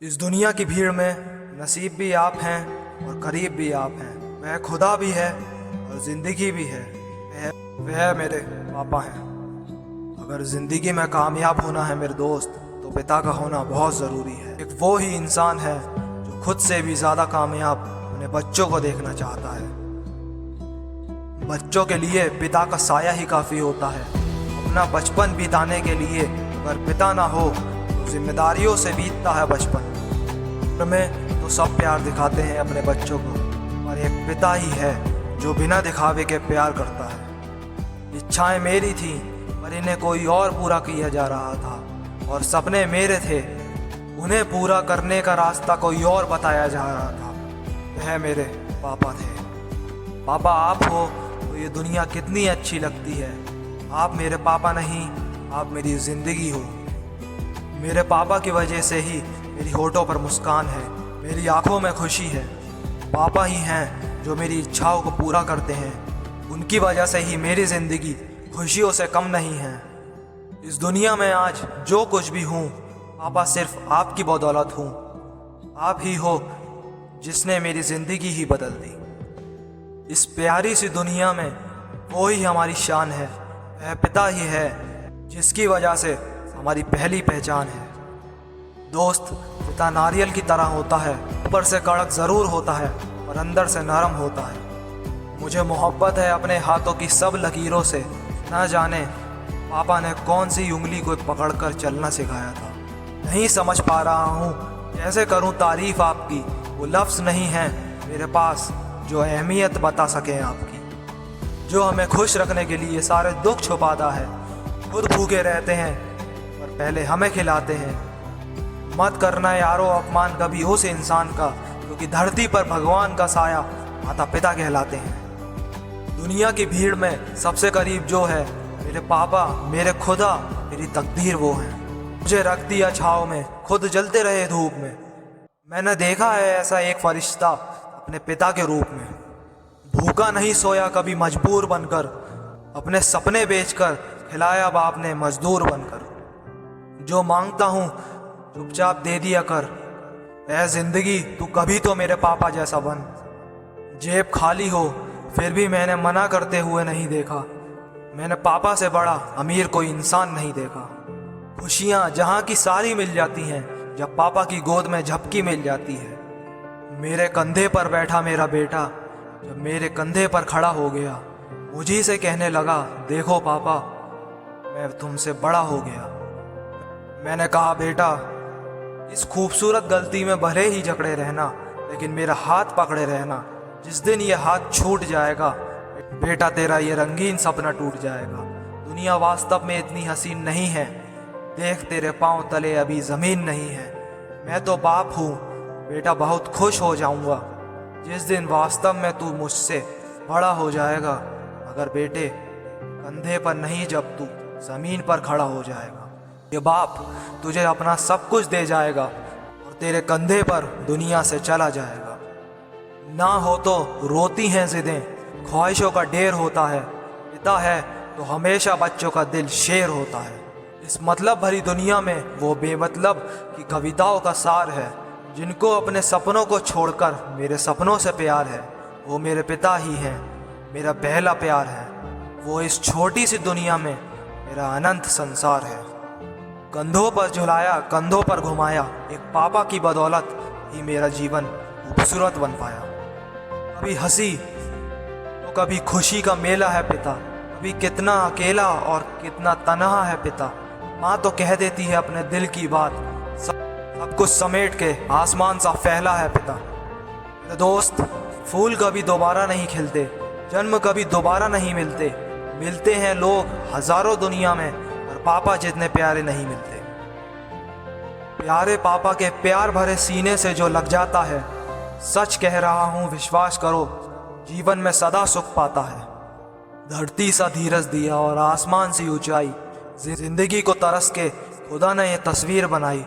इस दुनिया की भीड़ में नसीब भी आप हैं और करीब भी आप हैं। वह खुदा भी है और ज़िंदगी भी है। वह मेरे पापा हैं। अगर ज़िंदगी में कामयाब होना है मेरे दोस्त, तो पिता का होना बहुत ज़रूरी है। एक वो ही इंसान है जो खुद से भी ज़्यादा कामयाब अपने बच्चों को देखना चाहता है। बच्चों के लिए पिता का साया ही काफ़ी होता है। अपना बचपन बिताने के लिए अगर पिता ना हो तो जिम्मेदारियों से बीतता है बचपन में। तो सब प्यार दिखाते हैं अपने बच्चों को, और एक पिता ही है जो बिना दिखावे के प्यार करता है। इच्छाएं मेरी थी पर इन्हें कोई और पूरा किया जा रहा था, और सपने मेरे थे उन्हें पूरा करने का रास्ता कोई और बताया जा रहा था। वह मेरे पापा थे। पापा आप हो तो ये दुनिया कितनी अच्छी लगती है। आप मेरे पापा नहीं, आप मेरी ज़िंदगी हो। मेरे पापा की वजह से ही मेरी होठों पर मुस्कान है, मेरी आंखों में खुशी है। पापा ही हैं जो मेरी इच्छाओं को पूरा करते हैं। उनकी वजह से ही मेरी ज़िंदगी खुशियों से कम नहीं है। इस दुनिया में आज जो कुछ भी हूँ, पापा सिर्फ आपकी बदौलत हूँ। आप ही हो जिसने मेरी ज़िंदगी ही बदल दी। इस प्यारी सी दुनिया में वो ही हमारी शान है। वह पिता ही है जिसकी वजह से हमारी पहली पहचान है। दोस्त, पिता नारियल की तरह होता है। ऊपर से कड़क ज़रूर होता है और अंदर से नरम होता है। मुझे मोहब्बत है अपने हाथों की सब लकीरों से। न जाने पापा ने कौन सी उंगली को पकड़कर चलना सिखाया था। नहीं समझ पा रहा हूँ कैसे करूँ तारीफ आपकी। वो लफ्ज़ नहीं है मेरे पास जो अहमियत बता सकें आपकी, जो हमें खुश रखने के लिए सारे दुख छुपाता है। खुद भूखे रहते हैं पर पहले हमें खिलाते हैं। मत करना यारो अपमान कभी उस इंसान का, क्योंकि धरती पर भगवान का साया माता पिता कहलाते हैं। दुनिया की भीड़ में सबसे करीब जो है मेरे पापा, मेरे खुदा, मेरी तकदीर वो है। मुझे रख दिया छाँव में, खुद जलते रहे धूप में। मैंने देखा है ऐसा एक फरिश्ता अपने पिता के रूप में। भूखा नहीं सोया कभी मजबूर बनकर, अपने सपने बेचकर खिलाया बाप ने मजदूर बनकर। जो मांगता हूँ चुपचाप दे दिया कर। ऐ जिंदगी तू कभी तो मेरे पापा जैसा बन। जेब खाली हो फिर भी मैंने मना करते हुए नहीं देखा। मैंने पापा से बड़ा अमीर कोई इंसान नहीं देखा। खुशियाँ जहाँ की सारी मिल जाती हैं जब पापा की गोद में झपकी मिल जाती है। मेरे कंधे पर बैठा मेरा बेटा जब मेरे कंधे पर खड़ा हो गया, मुझी से कहने लगा, देखो पापा मैं तुमसे बड़ा हो गया। मैंने कहा, बेटा इस खूबसूरत गलती में भले ही जकड़े रहना, लेकिन मेरा हाथ पकड़े रहना। जिस दिन ये हाथ छूट जाएगा बेटा तेरा ये रंगीन सपना टूट जाएगा। दुनिया वास्तव में इतनी हसीन नहीं है, देख तेरे पांव तले अभी ज़मीन नहीं है। मैं तो बाप हूँ बेटा, बहुत खुश हो जाऊँगा जिस दिन वास्तव में तू मुझसे बड़ा हो जाएगा। मगर बेटे कंधे पर नहीं, जब तू ज़मीन पर खड़ा हो जाएगा। ये बाप तुझे अपना सब कुछ दे जाएगा और तेरे कंधे पर दुनिया से चला जाएगा। ना हो तो रोती हैं ज़िदें, ख्वाहिशों का ढेर होता है। पिता है तो हमेशा बच्चों का दिल शेर होता है। इस मतलब भरी दुनिया में वो बेमतलब की कविताओं का सार है। जिनको अपने सपनों को छोड़कर मेरे सपनों से प्यार है, वो मेरे पिता ही हैं, मेरा पहला प्यार है। वो इस छोटी सी दुनिया में मेरा अनंत संसार है। कंधों पर झुलाया, कंधों पर घुमाया, एक पापा की बदौलत ही मेरा जीवन खूबसूरत बन पाया। कभी हंसी तो कभी खुशी का मेला है पिता। कभी कितना अकेला और कितना तन्हा है पिता। माँ तो कह देती है अपने दिल की बात, सब कुछ समेट के आसमान सा फैला है पिता। मेरे दोस्त, फूल कभी दोबारा नहीं खिलते, जन्म कभी दोबारा नहीं मिलते। मिलते हैं लोग हजारों दुनिया में, पर पापा जितने प्यारे नहीं मिलते। प्यारे पापा के प्यार भरे सीने से जो लग जाता है, सच कह रहा हूँ विश्वास करो, जीवन में सदा सुख पाता है। धरती सा धीरज दिया और आसमान सी ऊंचाई, जिंदगी को तरस के खुदा ने ये तस्वीर बनाई।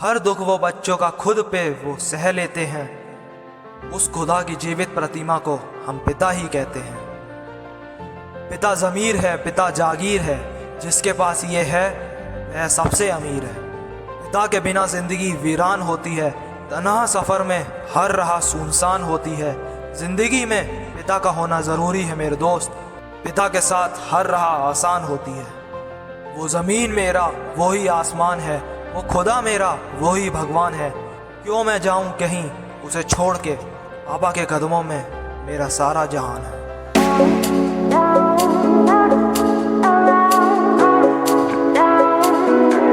हर दुख वो बच्चों का खुद पे वो सह लेते हैं। उस खुदा की जीवित प्रतिमा को हम पिता ही कहते हैं। पिता ज़मीर है, पिता जागीर है, जिसके पास ये है वह सबसे अमीर है। पिता के बिना जिंदगी वीरान होती है, तन्हा सफ़र में हर राह सुनसान होती है। जिंदगी में पिता का होना ज़रूरी है मेरे दोस्त, पिता के साथ हर राह आसान होती है। वो ज़मीन मेरा वही आसमान है, वो खुदा मेरा वही भगवान है। क्यों मैं जाऊं कहीं उसे छोड़ के, पापा के कदमों में मेरा सारा जहान है।